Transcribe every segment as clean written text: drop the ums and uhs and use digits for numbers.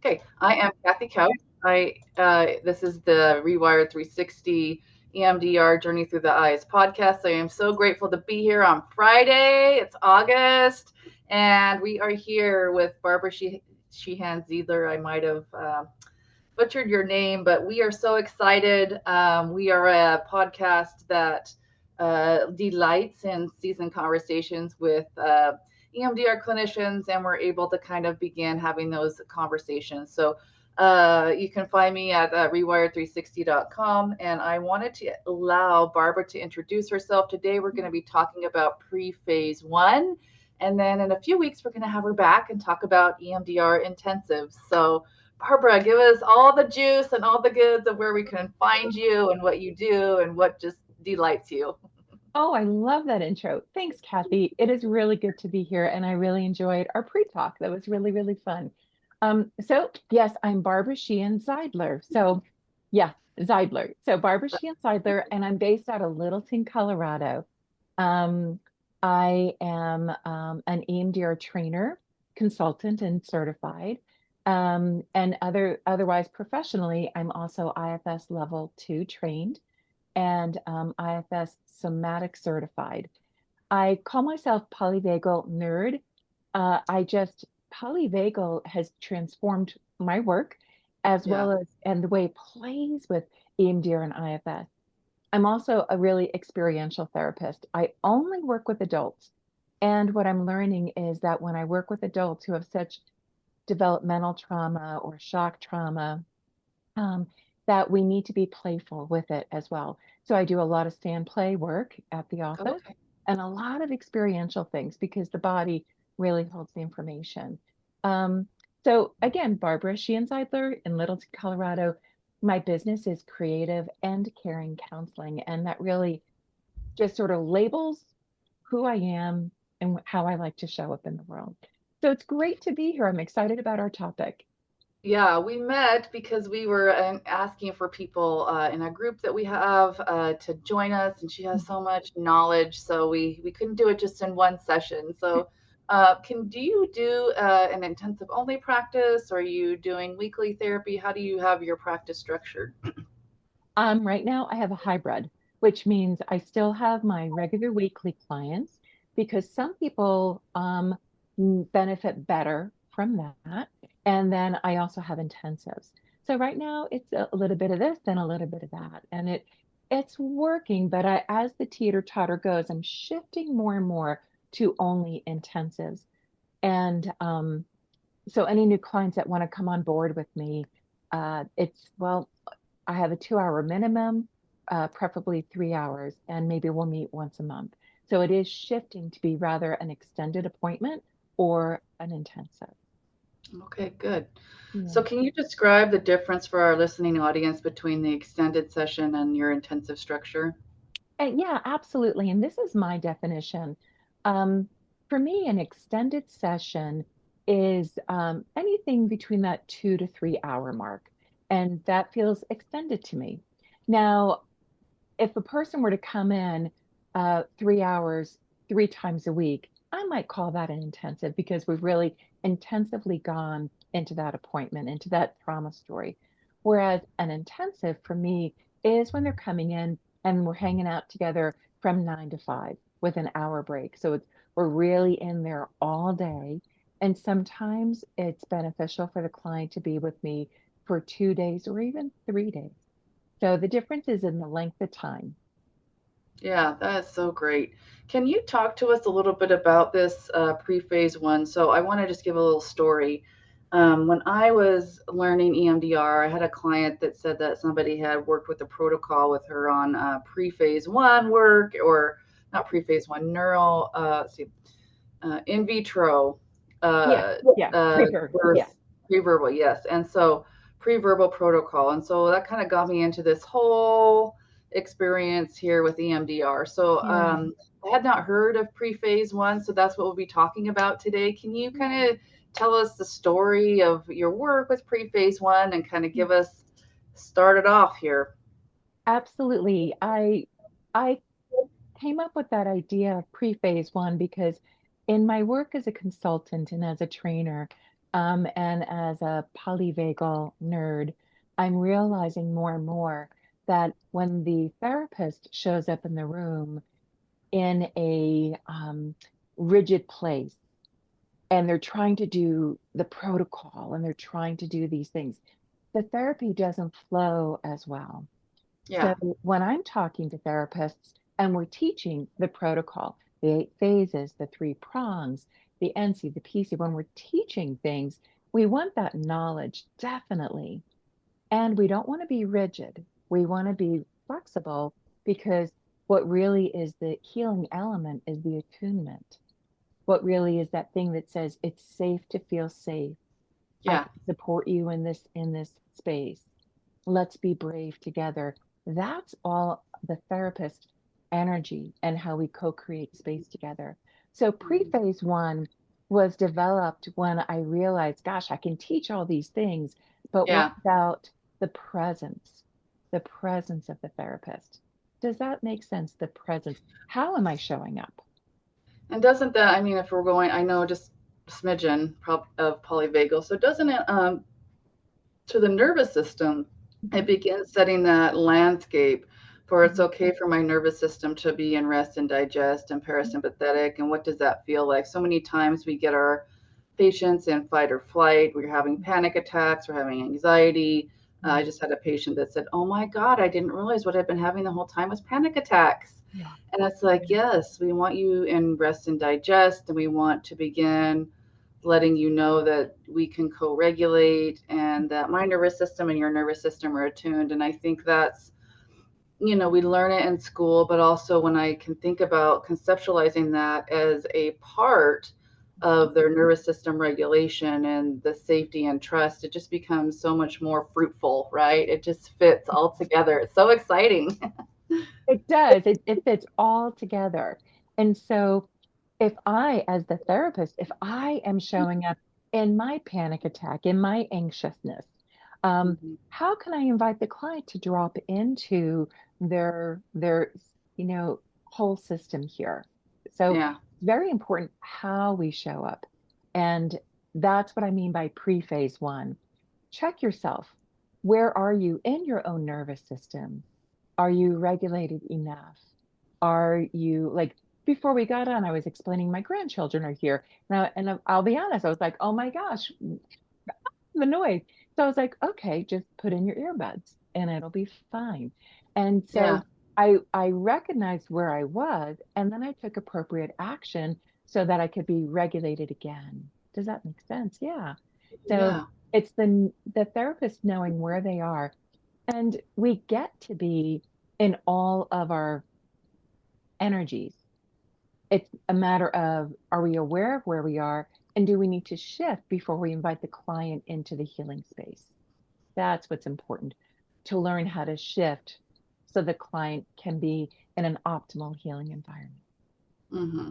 Okay, I am Kathy Couch. This is the Rewired 360 EMDR Journey Through the Eyes podcast. I am so grateful to be here on Friday. It's August, and we are here with Barbara Sheehan-Zeidler. I might have butchered your name, but we are so excited. We are a podcast that delights in seasoned conversations with EMDR clinicians, and we're able to kind of begin having those conversations. So you can find me at rewired360.com. And I wanted to allow Barbara to introduce herself. Today, we're going to be talking about pre-phase one. And then in a few weeks, we're going to have her back and talk about EMDR intensives. So Barbara, give us all the juice and all the goods of where we can find you and what you do and what just delights you. Oh, I love that intro. Thanks, Kathy. It is really good to be here, and I really enjoyed our pre-talk. That was really, really fun. So yes, I'm Barbara Sheehan-Zeidler. Yeah, Zeidler. So Barbara Sheehan-Zeidler, and I'm based out of Littleton, Colorado. Um, I am an EMDR trainer, consultant, and certified. And otherwise professionally, I'm also IFS level 2 trained and IFS somatic certified. I call myself polyvagal nerd. I just polyvagal has transformed my work as Yeah. well as and the way it plays with EMDR and IFS. I'm also a really experiential therapist. I only work with adults. And what I'm learning is that when I work with adults who have such developmental trauma or shock trauma, um, that we need to be playful with it as well. So I do a lot of stand play work at the office Okay. and a lot of experiential things because the body really holds the information. Um, so again, Barbara Sheehan-Zeidler in Littleton, Colorado. My business is creative and caring counseling, and that really just sort of labels who I am and how I like to show up in the world. So it's great to be here. I'm excited about our topic. Yeah, we met because we were asking for people in a group that we have to join us, and she has so much knowledge, so we couldn't do it just in one session. So, can do you do an intensive only practice? Or are you doing weekly therapy? How do you have your practice structured? Right now, I have a hybrid, which means I still have my regular weekly clients because some people benefit better from that. And then I also have intensives. So right now, it's a little bit of this, then a little bit of that, and it's working. But as the teeter totter goes, I'm shifting more and more to only intensives. And so any new clients that want to come on board with me, I have a 2 hour minimum, preferably 3 hours, and maybe we'll meet once a month. So it is shifting to be rather an extended appointment or an intensive. Okay, good. So, Yeah. can you describe the difference for our listening audience between the extended session and your intensive structure? And yeah, absolutely. And this is my definition. Um, for me, an extended session is anything between that 2 to 3 hour mark. And that feels extended to me. Now, if a person were to come in 3 hours, 3 times a week, I might call that an intensive because we've really intensively gone into that appointment, into that trauma story. Whereas an intensive for me is when they're coming in and we're hanging out together from 9 to 5 with an hour break. So we're really in there all day. And sometimes it's beneficial for the client to be with me for 2 days or even 3 days. So the difference is in the length of time. Yeah, that is so great. Can you talk to us a little bit about this pre-phase one? So I want to just give a little story. When I was learning EMDR, I had a client that said that somebody had worked with a protocol with her on pre-phase one work, or not pre-phase one, neural, in vitro Yeah, uh, yeah, pre-birth. Yeah. birth, pre-verbal, yes. And so pre-verbal protocol. And so that kind of got me into this whole experience here with EMDR. So Yeah. I had not heard of pre-phase one, so that's what we'll be talking about today. Can you kind of tell us the story of your work with pre-phase one and kind of Yeah. give us started off here? Absolutely. I came up with that idea of pre-phase one because in my work as a consultant and as a trainer, And as a polyvagal nerd, I'm realizing more and more that when the therapist shows up in the room in a rigid place and they're trying to do the protocol and they're trying to do these things, the therapy doesn't flow as well. So Yeah. when I'm talking to therapists and we're teaching the protocol, the 8 phases, the 3 prongs, the NC, the PC, when we're teaching things, we want that knowledge, definitely. And we don't want to be rigid. We want to be flexible because what really is the healing element is the attunement. What really is that thing that says it's safe to feel safe. I Yeah. can support you in this space. Let's be brave together. That's all the therapist energy and how we co-create space together. So Mhm. pre-phase one was developed when I realized, gosh, I can teach all these things, but what Yeah. about the presence of the therapist? Does that make sense? The presence. How am I showing up? And doesn't that, I mean, if we're going, I know just smidgen of polyvagal. So doesn't it, to the nervous system, it Mhm, begins setting that landscape for it's mhm, okay for my nervous system to be in rest and digest and parasympathetic. And what does that feel like? So many times we get our patients in fight or flight. We're having mhm, panic attacks. We're having anxiety. I mhm. just had a patient that said, "Oh my God, I didn't realize what I've been having the whole time was panic attacks." Yeah, And it's like, yeah. yes, we want you in rest and digest, and we want to begin letting you know that we can co-regulate and that my nervous system and your nervous system are attuned. And I think that's, we learn it in school, but also when I can think about conceptualizing that as a part of their nervous system regulation and the safety and trust, it just becomes so much more fruitful, right? It just fits all together. It's so exciting. It does. It fits all together. And so if I, as the therapist, if I am showing up in my panic attack, in my anxiousness, Mhm. how can I invite the client to drop into their whole system here? So Yeah. it's very important how we show up. And that's what I mean by pre-phase one. Check yourself. Where are you in your own nervous system? Are you regulated enough? Are you like before we got on, I was explaining my grandchildren are here. Now, and I'll be honest, I was like, oh my gosh, the noise. So I was like, okay, just put in your earbuds and it'll be fine. And Yeah. so I recognized where I was, and then I took appropriate action so that I could be regulated again. Does that make sense? Yeah. So Yeah. it's the therapist knowing where they are, and we get to be in all of our energies. It's a matter of, are we aware of where we are? And do we need to shift before we invite the client into the healing space? That's what's important, to learn how to shift so the client can be in an optimal healing environment. Hmm.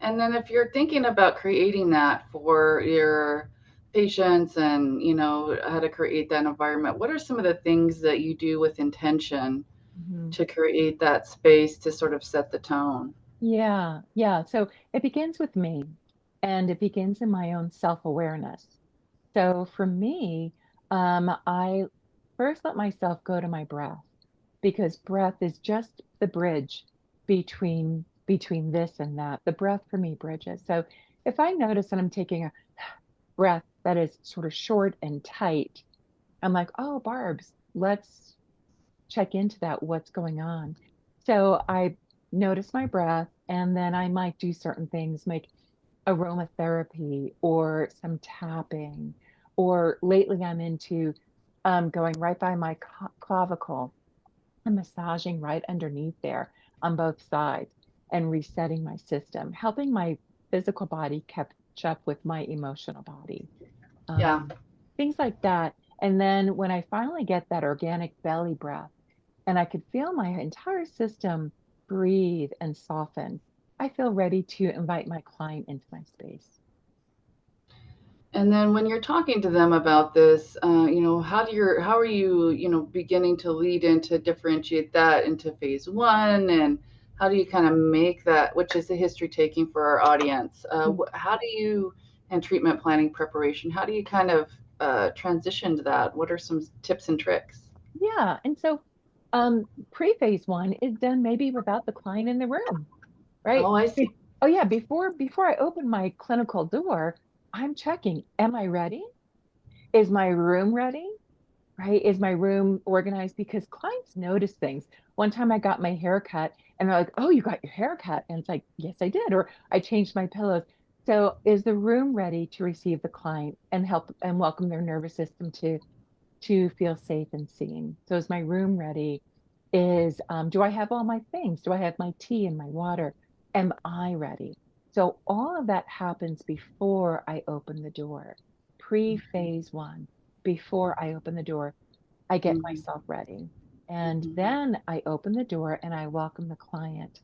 And then if you're thinking about creating that for your patients and how to create that environment, what are some of the things that you do with intention Mhm. to create that space to sort of set the tone? Yeah, yeah. So it begins with me and it begins in my own self-awareness. So for me, I first let myself go to my breath because breath is just the bridge between this and that. The breath for me bridges. So if I notice that I'm taking a breath that is sort of short and tight, I'm like, oh, Barb's, let's check into that. What's going on? So I notice my breath, and then I might do certain things, like aromatherapy or some tapping. Or lately, I'm into going right by my clavicle and massaging right underneath there on both sides and resetting my system, helping my physical body catch up with my emotional body. Yeah. Um, Things like that. And then when I finally get that organic belly breath and I could feel my entire system breathe and soften, I feel ready to invite my client into my space. And then when you're talking to them about this, how are you, beginning to lead into differentiate that into phase one, and how do you kind of make that, which is the history taking for our audience? How do you and treatment planning preparation. How do you kind of transition to that? What are some tips and tricks? Yeah. And so pre-phase one is done maybe without the client in the room, right? Oh, I see. Oh yeah, before I open my clinical door, I'm checking, am I ready? Is my room ready? Right? Is my room organized? Because clients notice things. One time I got my hair cut and they're like, "Oh, you got your hair cut." And it's like, "Yes, I did." Or I changed my pillows. So is the room ready to receive the client and help and welcome their nervous system to feel safe and seen? So is my room ready? Is do I have all my things? Do I have my tea and my water? Am I ready? So all of that happens before I open the door, pre-phase one. Before I open the door, I get Mm-hmm. myself ready. And Mm-hmm. then I open the door and I welcome the client.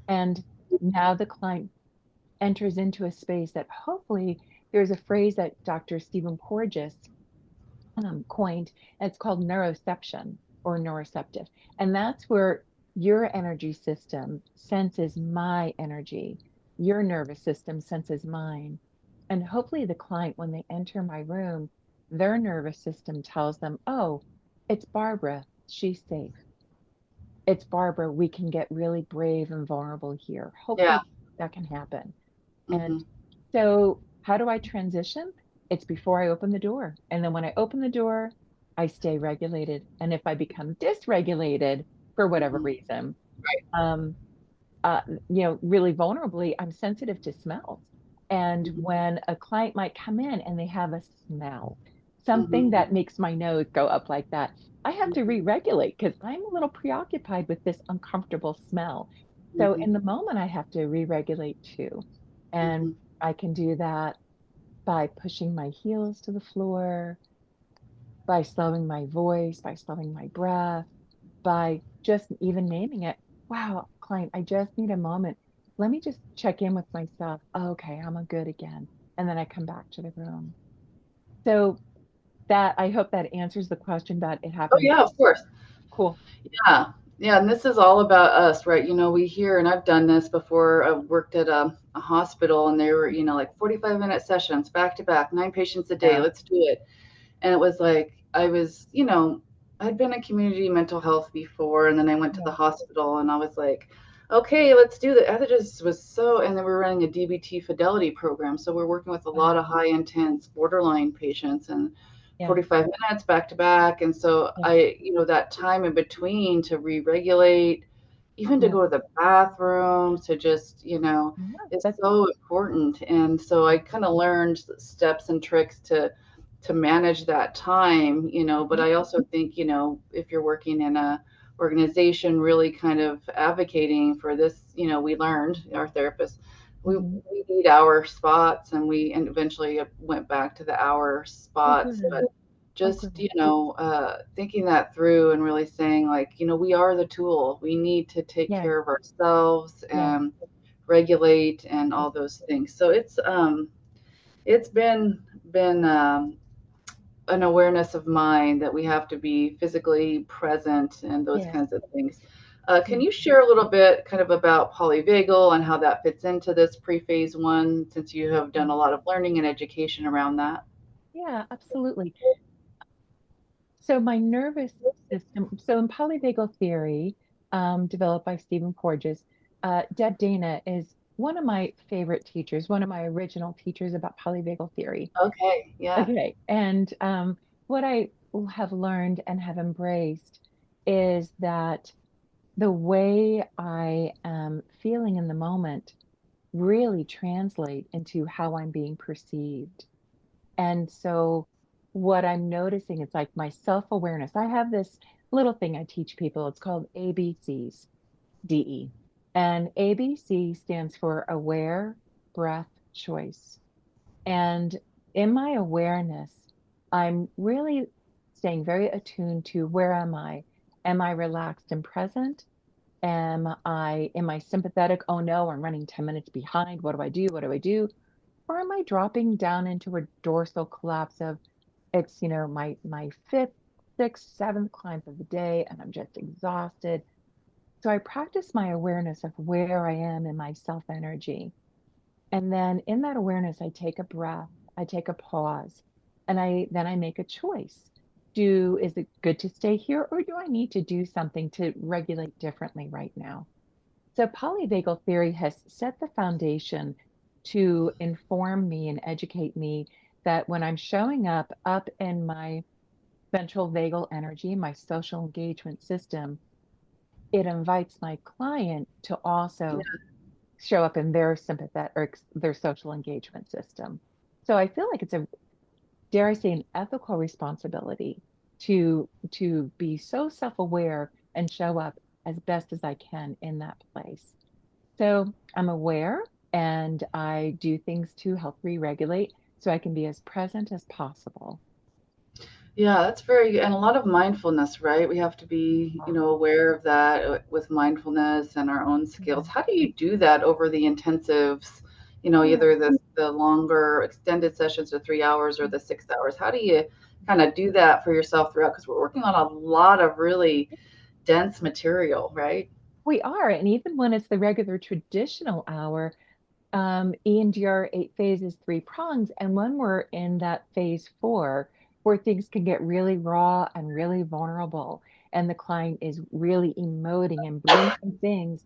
And now the client enters into a space that hopefully there's a phrase that Dr. Stephen Porges coined, and it's called neuroception or neuroceptive. And that's where your energy system senses my energy, your nervous system senses mine. And hopefully, the client, when they enter my room, their nervous system tells them, oh, it's Barbara, she's safe. It's Barbara, we can get really brave and vulnerable here. Yeah. Hopefully, that can happen. Mm-hmm. And so, how do I transition? It's before I open the door. And then when I open the door, I stay regulated. And if I become dysregulated for whatever Mm-hmm. reason, Right. um, really vulnerably, I'm sensitive to smells. And Mm-hmm. when a client might come in and they have a smell, something Mm-hmm. that makes my nose go up like that, I have to re-regulate because I'm a little preoccupied with this uncomfortable smell. So Mm-hmm. in the moment, I have to re-regulate too. And Mm-hmm. I can do that by pushing my heels to the floor, by slowing my voice, by slowing my breath, by just even naming it. Wow, client, I just need a moment. Let me just check in with myself. Oh, okay, I'm a good again. And then I come back to the room. So that I hope that answers the question that it Oh happens. yeah, of course. Cool. Yeah. Yeah, and this is all about us, right? We hear, and I've done this before. I worked at a hospital, and they were, like 45-minute sessions, back to back, 9 patients a day. Yeah. Let's do it. And it was like I was, I'd been in community mental health before, and then I went to the Yeah. hospital, and I was like, okay, let's do that. I just was so, and then we're running a DBT fidelity program, so we're working with a lot Wow. of high intense borderline patients, and Yeah. 45 minutes back to back. And so Yeah. I, that time in between to re-regulate, even to Yeah. go to the bathroom, to just, Yeah. is That's so important. And so I kind of learned steps and tricks to manage that time, but mhm, I also think, if you're working in a organization really kind of advocating for this, we learned, our therapists, we, mhm. we need hour spots, and eventually went back to the hour Oh, spots. But good. Oh, just, good. thinking that through and really saying, like, we are the tool. We need to take Yeah. care of ourselves Yeah. and regulate and Yeah. all those things. So it's been an awareness of mind that we have to be physically present and those Yeah. kinds of things. Can Yeah. you share a little bit kind of about polyvagal and how that fits into this pre-phase one, since you have done a lot of learning and education around that? Yeah, absolutely. So my nervous system, so in polyvagal theory, developed by Stephen Porges, Deb Dana is one of my favorite teachers, one of my original teachers about polyvagal theory. Okay, yeah. Okay. And what I have learned and have embraced is that the way I am feeling in the moment really translate into how I'm being perceived. And so what I'm noticing is like my self-awareness. I have this little thing I teach people. It's called ABCs, DE. And ABC stands for aware, breath, choice. And in my awareness, I'm really staying very attuned to where am I? Am I relaxed and present? Am I sympathetic? Oh no, I'm running 10 minutes behind. What do I do? What do I do? Or am I dropping down into a dorsal collapse of it's, my fifth, sixth, seventh climb of the day, and I'm just exhausted. So I practice my awareness of where I am in my self energy. And then in that awareness, I take a breath, I take a pause, and I make a choice. Is it good to stay here, or do I need to do something to regulate differently right now? So polyvagal theory has set the foundation to inform me and educate me that when I'm showing up in my ventral vagal energy, my social engagement system, it invites my client to also show up in their sympathetic or their social engagement system. So I feel like it's a, dare I say, an ethical responsibility to be so self-aware and show up as best as I can in that place. So I'm aware and I do things to help re-regulate so I can be as present as possible. Yeah, that's very good. And a lot of mindfulness, right? We have to be, Oh, aware of that with mindfulness and our own skills. yeah. How do you do that over the intensives, Yeah. either the longer extended sessions of 3 hours or the 6 hours? How do you kind of do that for yourself throughout? Because we're working on a lot of really dense material, right? We are. And even when it's the regular traditional hour, EMDR 8 phases, 3 prongs. And when we're in that phase 4, where things can get really raw and really vulnerable, and the client is really emoting and bringing things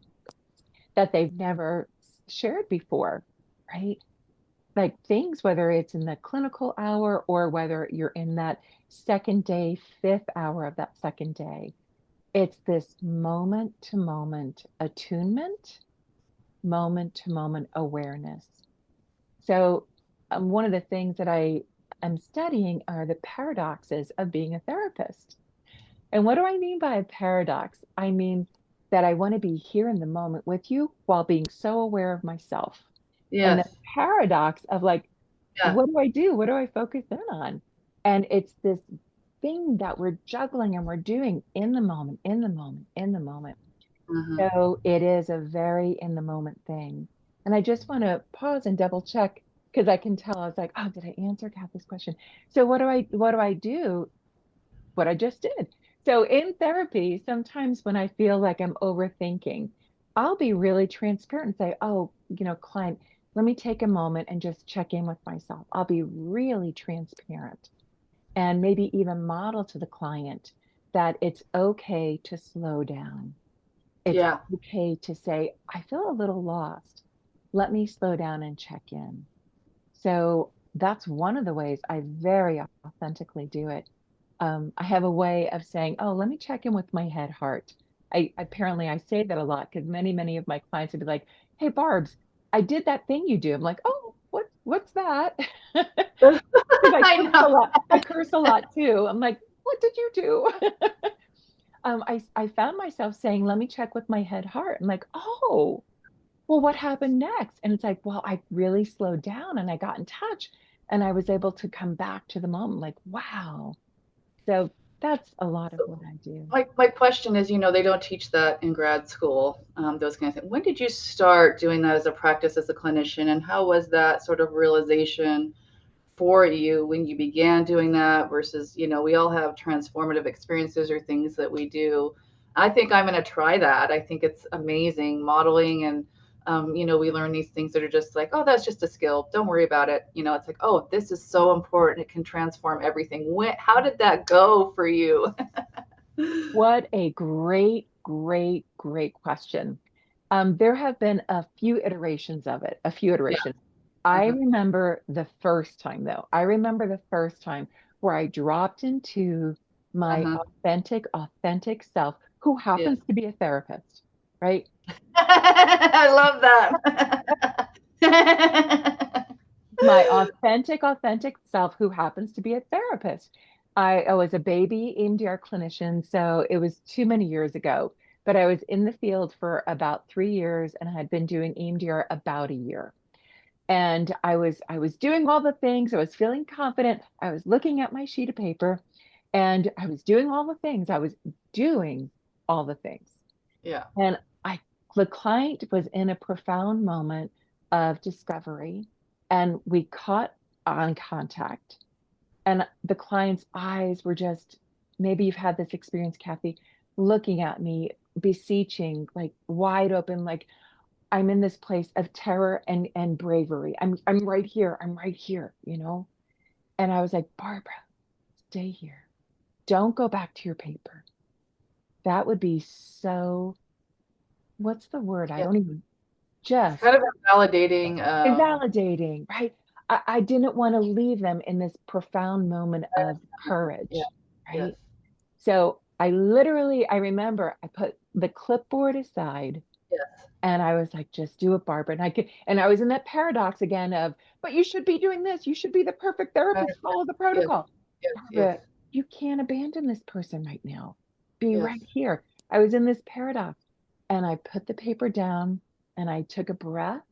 that they've never shared before, right? Like things, whether it's in the clinical hour or whether you're in that second day, fifth hour of that second day, it's this moment to moment attunement, moment to moment awareness. So, one of the things that I am studying are the paradoxes of being a therapist. And what do I mean by a paradox? I mean that I want to be here in the moment with you while being so aware of myself. And the Yes. paradox of like, Yeah. what do I do? What do I focus in on? And it's this thing that we're juggling and we're doing in the moment, in the moment, in the moment. Hmm. So it is a very in the moment thing. And I just want to pause and double check because I can tell I was like, oh, did I answer Kathy's question? So what do I do? What I just did. So in therapy, sometimes when I feel like I'm overthinking, I'll be really transparent and say, oh, client, let me take a moment and just check in with myself. I'll be really transparent and maybe even model to the client that it's okay to slow down. It's Yeah. okay to say, I feel a little lost. Let me slow down and check in. So that's one of the ways I very authentically do it. I have a way of saying, "Oh, let me check in with my head heart." I say that a lot because many of my clients would be like, "Hey, Barb's, I did that thing you do." I'm like, "Oh, what's that?" Because I I curse know. a lot. I curse a lot too. I'm like, "What did you do?" I found myself saying, "Let me check with my head heart." I'm like, "Oh, well, what happened next?" And it's like, well, I really slowed down and I got in touch and I was able to come back to the moment, like, wow. So that's a lot of So what I do. my question is, they don't teach that in grad school, those kind of things. When did you start doing that as a practice as a clinician, and how was that sort of realization for you when you began doing that versus, we all have transformative experiences or things that we do. I think I'm going to try that. I think it's amazing modeling and, we learn these things that are just like, oh, that's just a skill. Don't worry about it. It's like, oh, this is so important. It can transform everything. How did that go for you? What a great question. There have been a few iterations of it, a few Yeah. iterations. I Uh-huh. remember the first time, though. I remember the first time where I dropped into my Uh-huh. authentic self, who Yes. happens to be a therapist, right? I love that. My authentic self, who happens to be a therapist. I was a baby EMDR clinician, so it was too many years ago, but I was in the field for about 3 years and I had been doing EMDR about a year. And I was doing all the things. I was feeling confident. I was looking at my sheet of paper and I was doing all the things. I was doing all the things. Yeah. And I, the client was in a profound moment of discovery, and we caught on contact. And the client's eyes were just, maybe you've had this experience, Kathy, looking at me, beseeching, like wide open, like, I'm in this place of terror and bravery. I'm right here. I'm right here, you know? And I was like, Barbara, stay here. Don't go back to your paper. That would be so, what's the word? I Yeah. don't even, It's just kind of invalidating. invalidating, right? I didn't want to leave them in this profound moment of Yeah. courage, Yes. right? So I remember I put the clipboard aside Yes. and I was like, just do it, Barbara. And I was in that paradox again of, but you should be doing this. You should be the perfect I therapist. understand. Follow the Yes. protocol. Yes. Yes. Barbara, you can't abandon this person right now. Be Yes. right here. I was in this paradox and I put the paper down and I took a breath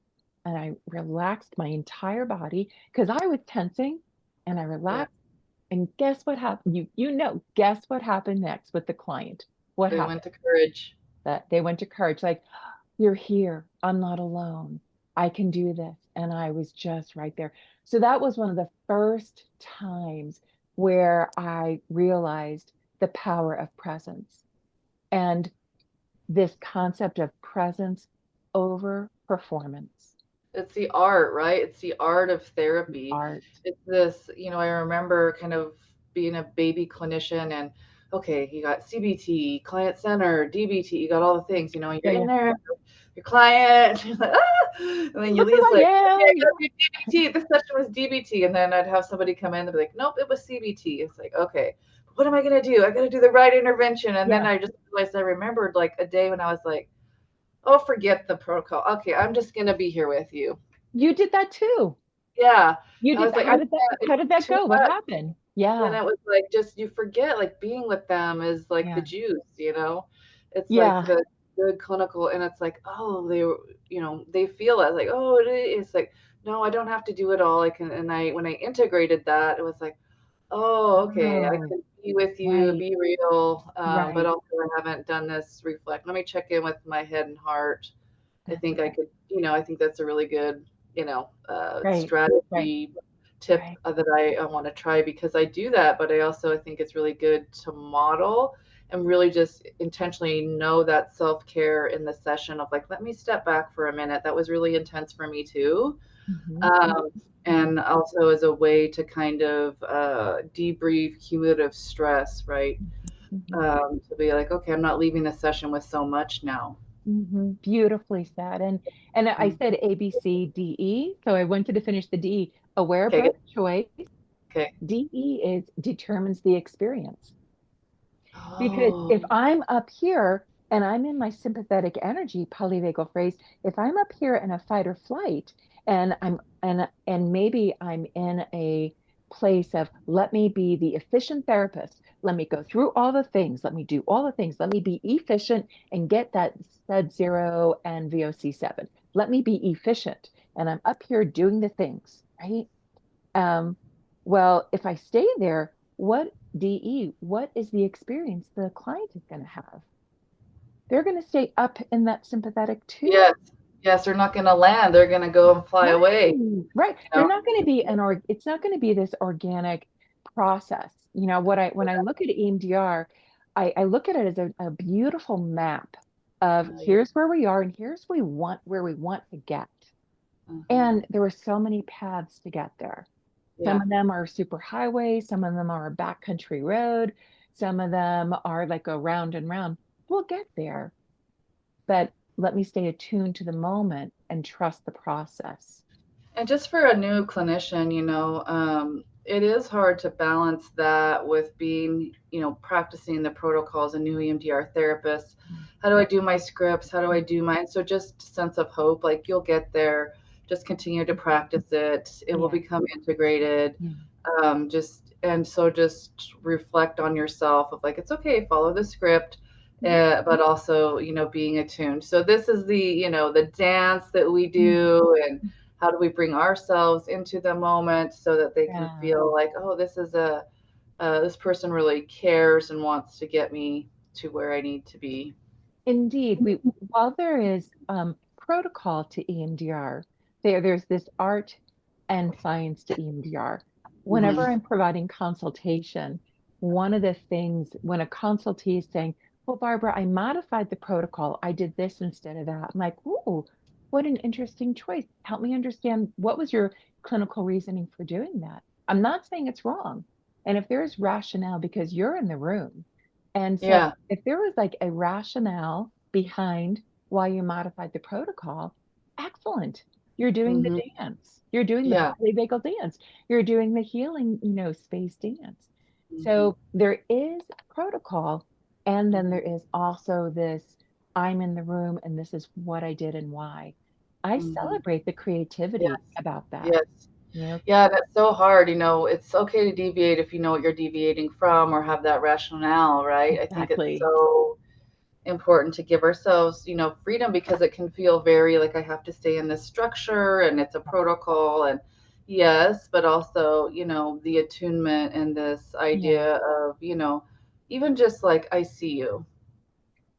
and I relaxed my entire body because I was tensing and I Yeah. relaxed. And guess what happened? Guess what happened next with the client? What They went happened? to courage. That they went to courage, like, you're here. I'm not alone. I can do this. And I was just right there. So that was one of the first times where I realized the power of presence and this concept of presence over performance. It's the art, right? It's the art of therapy. Art. It's this, I remember kind of being a baby clinician and okay, you got CBT, client center, DBT, you got all the things, and Yeah, you're in yeah. there, your client, you're like, and then you Look leave who I like, okay, I am. got to do DBT. This session was DBT. And then I'd have somebody come in and be like, nope, it was CBT. It's like, okay, what am I going to do? I got to do the right intervention. And then Yeah. I just realized I remembered like a day when I was like, oh, forget the protocol. Okay, I'm just going to be here with you. You did that too. Yeah. You I did. was like, I How it's did that too go? What much. happened? And Yeah. it was like just you forget like being with them is like the Yeah. juice. It's like Yeah. the good clinical and it's like, oh, they feel it like, oh, it is like, no, I don't have to do it all. I can and I when I integrated that, it was like, oh, okay, I Oh, can be with you, right. be real, but Right. also I haven't done this reflect. Let me check in with my head and heart. I That's think I it. could, I think that's a really good, Right. Right. strategy tip Right. that I want to try because I do that, but I think it's really good to model and really just intentionally know that self care in the session of like, let me step back for a minute. That was really intense for me too. Mhm. Um, and also as a way to kind of debrief cumulative stress, right? Mhm. To be like, okay, I'm not leaving the session with so much now. Mhm. Beautifully said. And I Mm. said A, B, C, D, E. So I wanted to finish the D. Aware Okay, good. breath choice. Okay. DE is determines the experience. Because Oh, if I'm up here and I'm in my sympathetic energy, polyvagal phrase, if I'm up here in a fight or flight and maybe I'm in a place of let me be the efficient therapist, let me go through all the things, let me do all the things, let me be efficient and get that SED 0 and VOC 7. Let me be efficient. And I'm up here doing the things, right? Um, well, if I stay there, what is the experience the client is going to have? They're going to stay up in that sympathetic too. yes. Yes, they're not gonna land. They're gonna go and fly away, Right, right. you They're know? not going to be it's not going to be this organic process. You know, when I look at EMDR, I look at it as a beautiful map of Yeah. here's where we are and here's where we want to get. Mhm. And there are so many paths to get there. Some Yeah. of them are super highways, some of them are a backcountry road, some of them are like a round and round. We'll get there, but let me stay attuned to the moment and trust the process. And just for a new clinician, it is hard to balance that with being, practicing the protocols, a new EMDR therapist. How do I do my scripts? How do I do my, so just sense of hope, like you'll get there, just continue to practice it. It will Yeah, become integrated. yeah. Just reflect on yourself of like, it's okay, follow the script. Mhm. But also, being attuned. So this is the dance that we Mhm. do and how do we bring ourselves into the moment so that they can Yeah. feel like, oh, this person really cares and wants to get me to where I need to be. Indeed, while there is protocol to EMDR, there's this art and science to EMDR. Whenever Hmm. I'm providing consultation, one of the things when a consultee is saying, "Well, Barbara, I modified the protocol. I did this instead of that." I'm like, "Ooh." What an interesting choice. Help me understand, what was your clinical reasoning for doing that? I'm not saying it's wrong. And if there's rationale, because you're in the room. And so Yeah. if there was like a rationale behind why you modified the protocol, excellent. You're doing the Hmm. dance. You're doing the Yeah. polyvagal dance. You're doing the healing, space dance. Hmm. So there is protocol. And then Hmm. there is also this, I'm in the room and this is what I did and why. I Hmm. celebrate the creativity Yes. about that. Yes. You know, Yeah, that's so hard. It's okay to deviate if you know what you're deviating from or have that rationale, right? I think it's exactly. so important to give ourselves, freedom, because it can feel very like I have to stay in this structure and it's a protocol, and yes, but also, the attunement and this Yeah. idea of, even just like I see you,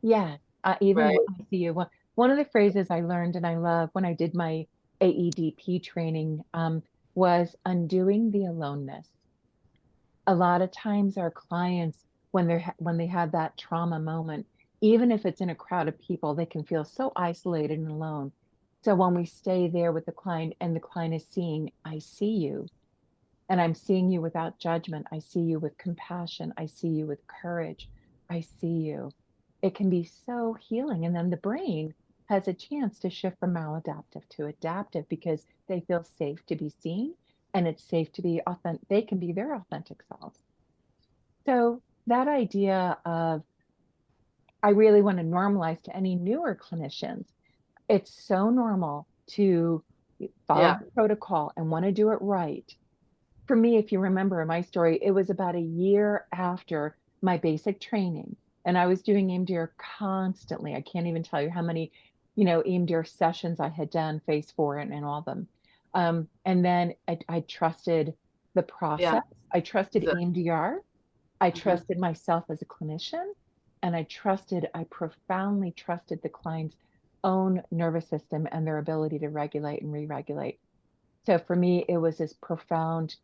Yeah. Even when right? I see you, one of the phrases I learned and I love when I did my AEDP training, was undoing the aloneness. A lot of times our clients, when they have that trauma moment, even if it's in a crowd of people, they can feel so isolated and alone. So when we stay there with the client and the client is seeing, I see you, and I'm seeing you without judgment. I see you with compassion. I see you with courage. I see you. It can be so healing. And then the brain has a chance to shift from maladaptive to adaptive because they feel safe to be seen, and it's safe to be authentic. They can be their authentic selves. So that idea of, I really want to normalize to any newer clinicians, it's so normal to follow Yeah. the protocol and want to do it right. For me, if you remember my story, it was about a year after my basic training, and I was doing EMDR constantly. I can't even tell you how many, EMDR sessions I had done, phase four, and all of them. And then I trusted the Yeah. process. I trusted So, EMDR. I uh-huh. trusted myself as a clinician, and I profoundly trusted the client's own nervous system and their ability to regulate and re-regulate. So for me, it was this profound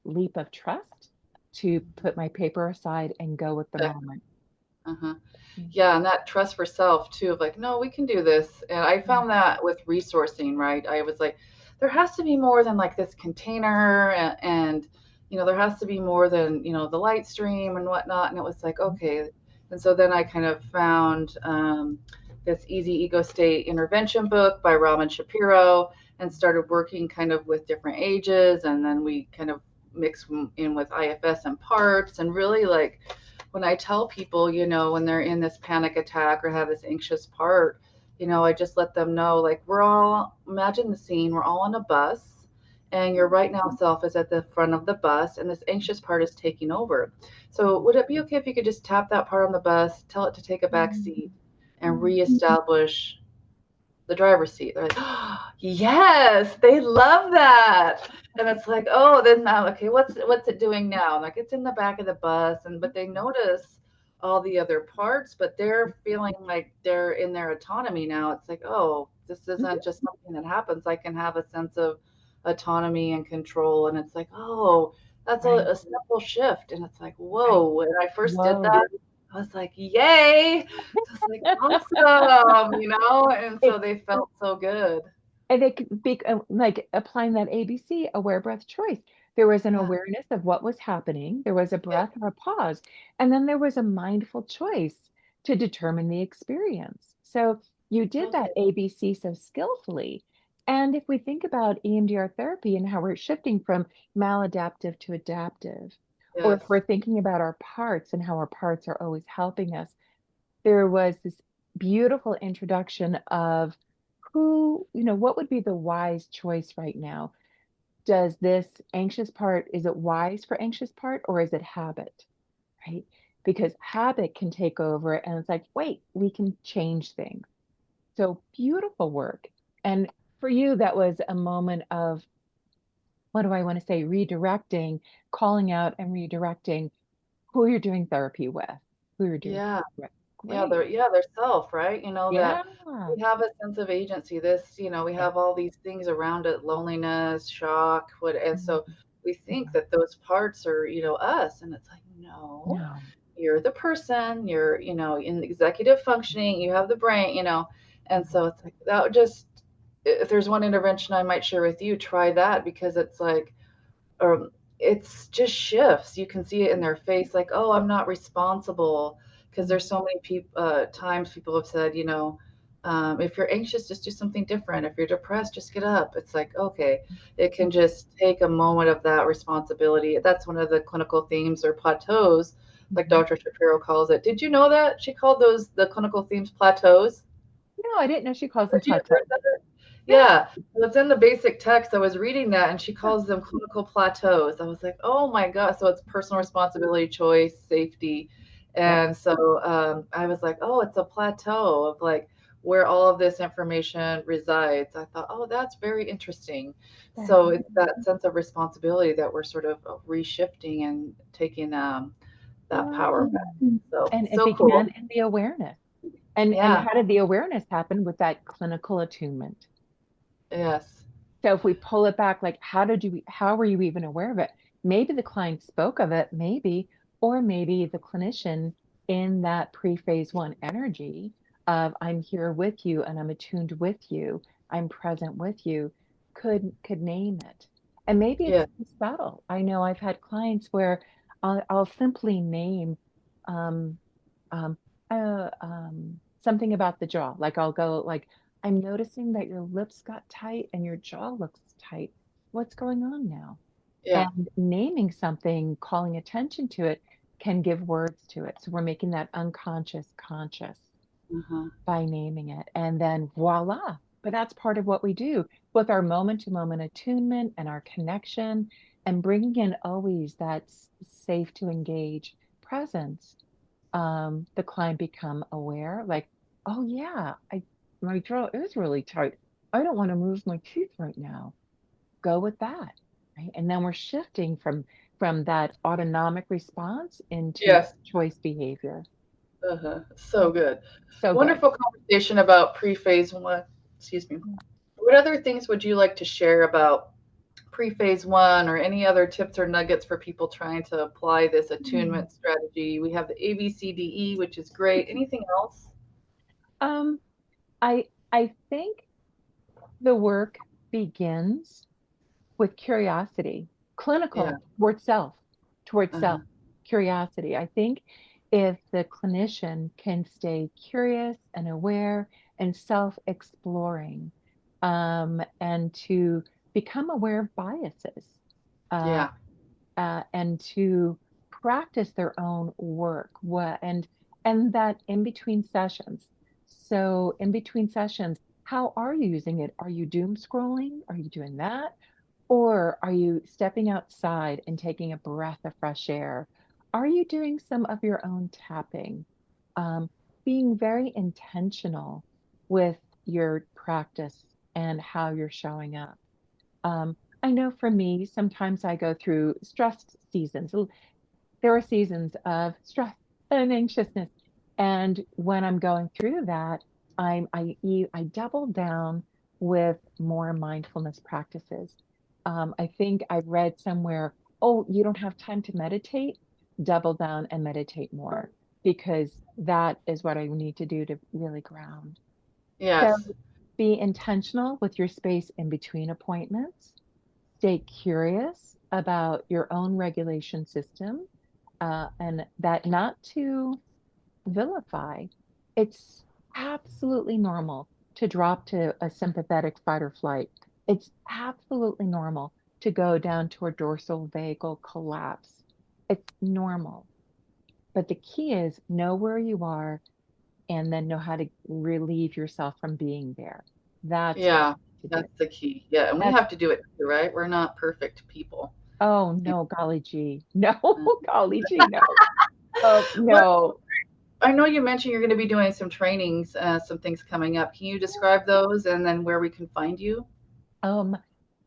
leap of trust to put my paper aside and go with the Okay. moment. Uh-huh. Mm. Yeah, and that trust for self too, of like, no, we can do this. And I Yeah. found that with resourcing, right? I was like, there has to be more than like this container, and there has to be more than, the light stream and whatnot. And it was like, okay. And so then I kind of found this Easy Ego State intervention book by Raman Shapiro, and started working kind of with different ages. And then we kind of mix in with IFS and parts, and really like, when I tell people, when they're in this panic attack or have this anxious part, I just let them know, like, we're all, imagine the scene, we're all on a bus, and your right now self is at the front of the bus, and this anxious part is taking over. So, would it be okay if you could just tap that part on the bus, tell it to take a back seat, and reestablish the driver's seat? They're like, oh, yes, they love that. And it's like, oh, then now, okay, what's it doing now? And like, it's in the back of the bus, and but they notice all the other parts, but they're feeling like they're in their autonomy now. It's like, oh, this isn't just something that happens. I can have a sense of autonomy and control, and it's like, oh, that's a, Right, a simple shift. And it's like, right. whoa. When I first did Whoa. that, I was like, yay. It's like awesome. And so It's they felt so good. and they could be like applying that ABC, aware breath choice. There was an Yeah. awareness of what was happening. There was a Yeah. breath or a pause, and then there was a mindful choice to determine the experience. So you did that Okay. ABC so skillfully. And if we think about EMDR therapy and how we're shifting from maladaptive to adaptive, or if Yes. we're thinking about our parts and how our parts are always helping us, there was this beautiful introduction of what would be the wise choice right now? Does this anxious part, is it wise for anxious part, or is it habit? Right? Because habit can take over and it's like, wait, we can change things. So beautiful work. And for you, that was a moment of, what do I want to say, redirecting, calling out and redirecting who you're doing therapy with, who you're doing Yeah. therapy with. Yeah, Great. their self, right? Yeah. That we have a sense of agency. We Yeah. have all these things around it, loneliness, shock, and Mhm. so we think Yeah. that those parts are, us. And it's like, no, No. you're the person, you're, in executive functioning, you have the brain. And so it's like that would just, if there's one intervention I might share with you, try that, because it's like, or it's just shifts. You can see it in their face, like, oh, I'm not responsible. Because there's so many times people have said, if you're anxious, just do something different. If you're depressed, just get up. It's like, okay, it can just take a moment of that responsibility. That's one of the clinical themes or plateaus, like Mhm. Dr. Shapiro calls it. Did you know that she called those the clinical themes plateaus? No, I didn't know she calls them Have you plateau. heard that? No. Yeah, well, it's in the basic text. I was reading that, and she calls them clinical plateaus. I was like, oh my God. So it's personal responsibility, choice, safety. Yep. And so I was like, oh, it's a plateau of like where all of this information resides. I thought, oh, that's very interesting. Yeah. So it's that sense of responsibility that we're sort of reshifting and taking that power Wow. back. So, And it so cool. began in the awareness. And Yeah. how did the awareness happen with that clinical attunement? Yes. So if we pull it back, like how were you even aware of it? Maybe the client spoke of it, maybe, or maybe the clinician in that pre-phase one energy of I'm here with you and I'm attuned with you, I'm present with you, could name it. And maybe it's Yeah. subtle. I know I've had clients where I'll simply name um, um, something about the jaw. Like I'll go like, I'm noticing that your lips got tight and your jaw looks tight. What's going on now? Yeah. And naming something, calling attention to it can give words to it. So we're making that unconscious conscious Uh-huh. by naming it. And then voila. But that's part of what we do with our moment to moment attunement and our connection and bringing in always that safe to engage presence. The client become aware, like, oh yeah, my jaw is really tight. I don't want to move my teeth right now. Go with that, right? And then we're shifting from that autonomic response into Yes. choice behavior. Uh-huh. So good. So good. Wonderful conversation about pre-phase one. Excuse me. What other things would you like to share about pre-phase one, or any other tips or nuggets for people trying to apply this Hmm. attunement strategy? We have the ABCDE, which is great. Anything else? Um, I think the work begins with curiosity, Yeah. clinical towards self, Uh-huh. curiosity. I think if the clinician can stay curious and aware and self exploring, and to become aware of biases, uh, Yeah. and to practice their own work, and that in between sessions. So in between sessions, how are you using it? Are you doom scrolling? Are you doing that? Or are you stepping outside and taking a breath of fresh air? Are you doing some of your own tapping? Um, Being very intentional with your practice and how you're showing up. I know for me, sometimes I go through stress seasons. There are seasons of stress and anxiousness. And when I'm going through that, I double down with more mindfulness practices. I think I read somewhere, oh, you don't have time to meditate, double down and meditate more, because that is what I need to do to really ground. So Yes. be intentional with your space in between appointments. Stay curious about your own regulation system, and that not to vilify. It's absolutely normal to drop to a sympathetic fight or flight. It's absolutely normal to go down to a dorsal vagal collapse. It's normal. But the key is know where you are and then know how to relieve yourself from being there. That's what Yeah. to do. That's the key. Yeah. And we That's have to do it too, right? We're not perfect people. Oh Yeah. no, golly gee. No, golly gee, no. Oh What no. I know you mentioned you're going to be doing some trainings, some things coming up. Can you describe those and then where we can find you? Um,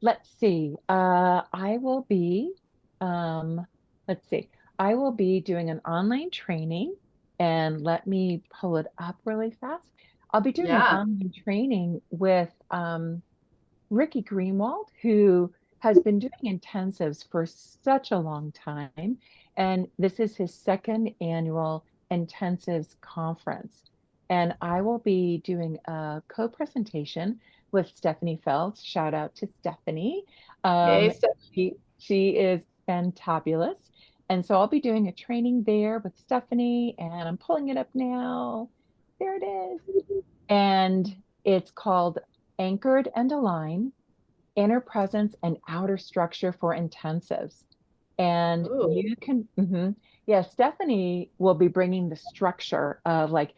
let's see. I will be, um, let's see. I will be doing an online training and let me pull it up really fast. I'll be doing an Yeah. online training with Ricky Greenwald, who has been doing intensives for such a long time. And this is his second annual intensives conference. and I will be doing a co-presentation with Stephanie Phelps. Shout out to Stephanie. Hey, Um, Steph. she is fantabulous. And so I'll be doing a training there with Stephanie, and I'm pulling it up now. There it is. And it's called Anchored and Aligned: Inner Presence and Outer Structure for Intensives. And Ooh, you can, yeah, Stephanie will be bringing the structure of like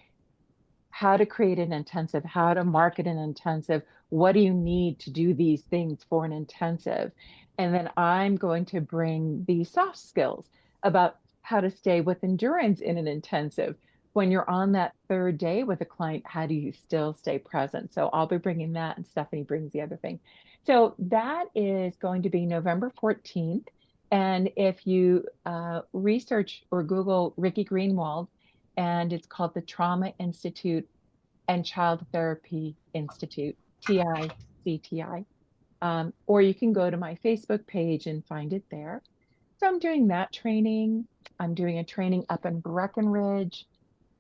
how to create an intensive, how to market an intensive, what do you need to do these things for an intensive? And then I'm going to bring the soft skills about how to stay with endurance in an intensive. When you're on that third day with a client, how do you still stay present? So I'll be bringing that, and Stephanie brings the other thing. So that is going to be November 14th. And if you research or Google Ricky Greenwald, and it's called the Trauma Institute and Child Therapy Institute, TICTI. Or you can go to my Facebook page and find it there. So I'm doing that training. I'm doing a training up in Breckenridge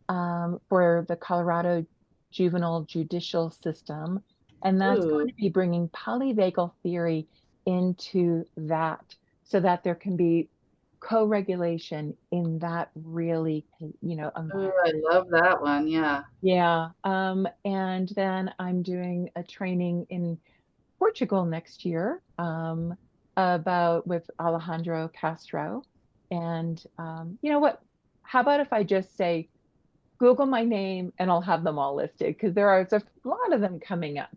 for the Colorado juvenile judicial system. And that's going ooh, to be bringing polyvagal theory into that so that there can be co-regulation in that really, ooh, environment. I love that one. Yeah. Yeah. And then I'm doing a training in Portugal next year, about with Alejandro Castro. And you know what? How about if I just say Google my name and I'll have them all listed because there's a lot of them coming up.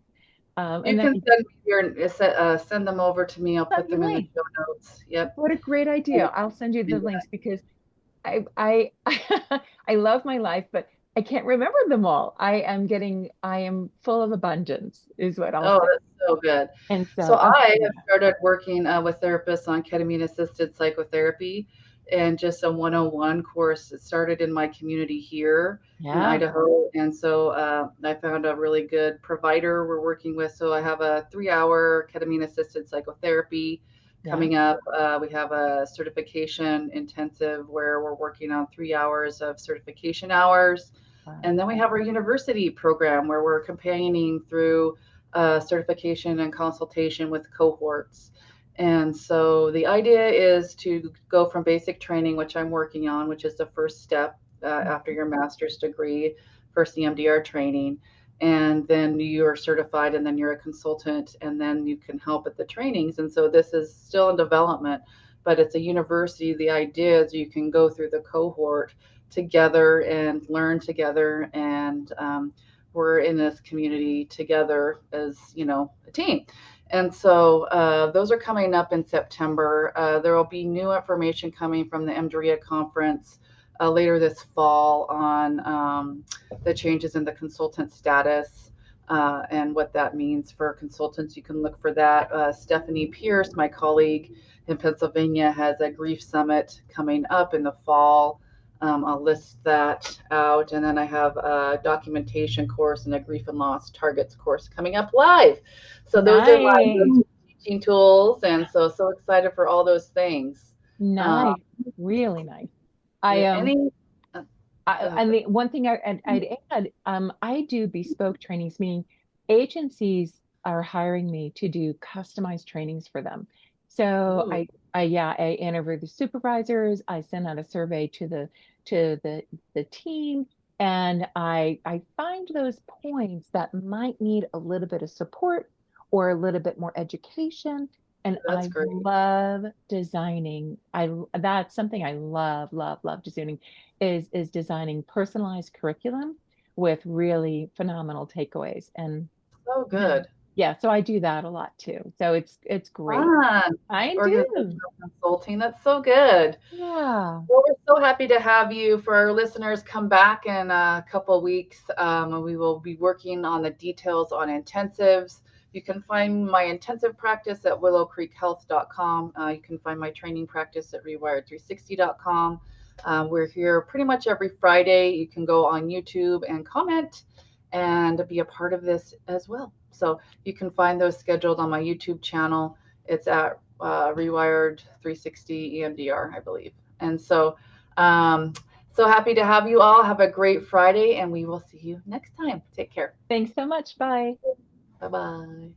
You And then can send me send them over to me. I'll put them in the lovely. show notes. Yep. What a great idea. I'll send you the links because I I love my life, but I can't remember them all. I am full of abundance, is what I'll Oh, say. that's so good. And So so I'm I putting have that. started working with therapists on ketamine assisted psychotherapy and just a 101 course. It started in my community here in Yeah, Idaho. And so I found a really good provider we're working with. So I have a 3 hour ketamine assisted psychotherapy yeah. coming up. We have a certification intensive where we're working on 3 hours of certification hours. Wow. And then we have our university program where we're companioning through certification and consultation with cohorts. And so the idea is to go from basic training, which I'm working on, which is the first step after your master's degree, first EMDR training. And then you're certified, and then you're a consultant, and then you can help at the trainings. And so this is still in development, but it's a university. The idea is you can go through the cohort together and learn together, and we're in this community together as a team. And so those are coming up in September. There will be new information coming from the EMDRIA conference later this fall on the changes in the consultant status and what that means for consultants. You can look for that. Stephanie Pierce, my colleague in Pennsylvania, has a grief summit coming up in the fall. I'll list that out. And then I have a documentation course and a grief and loss targets course coming up live. So those are Nice. my teaching tools. And so excited for all those things. Um, Nice. Really nice. I yeah, any, uh, go ahead. and the one thing I'd add, I do bespoke trainings, meaning agencies are hiring me to do customized trainings for them. So Ooh, I interview the supervisors, I send out a survey to the team, and I find those points that might need a little bit of support or a little bit more education. And that's I great. love designing. That's something I love, love, love designing is designing personalized curriculum with really phenomenal takeaways. And So yeah, good. yeah, so I do that a lot too. So it's great. Fun. I do. Organizational consulting. That's so good. Yeah. Well, we're so happy to have you. For our listeners, come back in a couple of weeks. And we will be working on the details on intensives. You can find my intensive practice at willowcreekhealth.com. You can find my training practice at rewired360.com. We're here pretty much every Friday. You can go on YouTube and comment and be a part of this as well. So you can find those scheduled on my YouTube channel. It's at Rewired 360 EMDR, I believe. And so, So happy to have you all. Have a great Friday, and we will see you next time. Take care. Thanks so much. Bye. Bye bye.